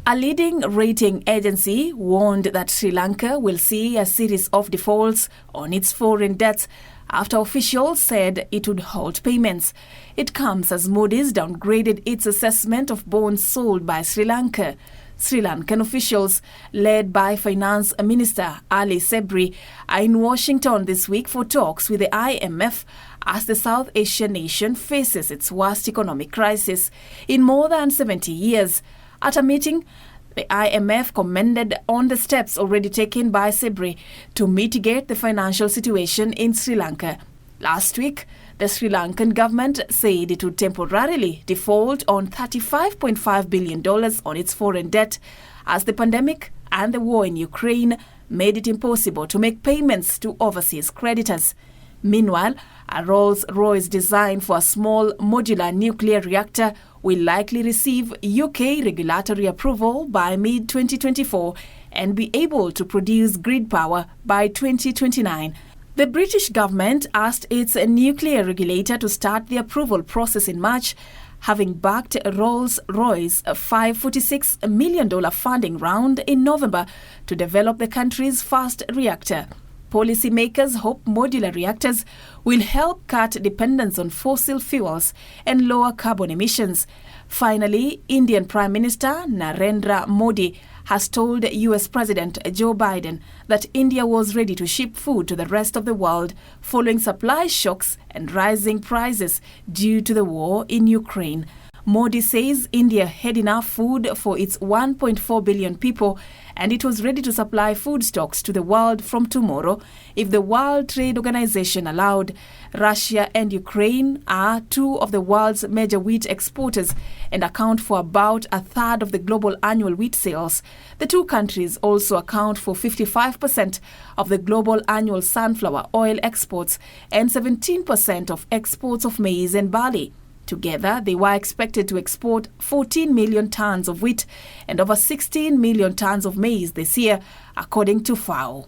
A leading rating agency warned that Sri Lanka will see a series of defaults on its foreign debts after officials said it would halt payments. It comes as Moody's downgraded its assessment of bonds sold by Sri Lanka. Sri Lankan officials, led by Finance Minister Ali Sabry, are in Washington this week for talks with the IMF as the South Asian nation faces its worst economic crisis in more than 70 years. At a meeting, the IMF commented on the steps already taken by Sabry to mitigate the financial situation in Sri Lanka. Last week, the Sri Lankan government said it would temporarily default on $35.5 billion on its foreign debt as the pandemic and the war in Ukraine made it impossible to make payments to overseas creditors. Meanwhile, a Rolls-Royce design for a small modular nuclear reactor will likely receive UK regulatory approval by mid-2024 and be able to produce grid power by 2029. The British government asked its nuclear regulator to start the approval process in March, having backed Rolls-Royce's $546 million funding round in November to develop the country's first reactor. Policymakers hope modular reactors will help cut dependence on fossil fuels and lower carbon emissions. Finally, Indian Prime Minister Narendra Moody has told US President Joe Biden that India was ready to ship food to the rest of the world following supply shocks and rising prices due to the war in Ukraine. Moody says India had enough food for its 1.4 billion people and it was ready to supply food stocks to the world from tomorrow if the World Trade Organization allowed. Russia and Ukraine are two of the world's major wheat exporters and account for about a third of the global annual wheat sales. The two countries also account for 55% of the global annual sunflower oil exports and 17% of exports of maize and barley. Together, they were expected to export 14 million tons of wheat and over 16 million tons of maize this year, according to FAO.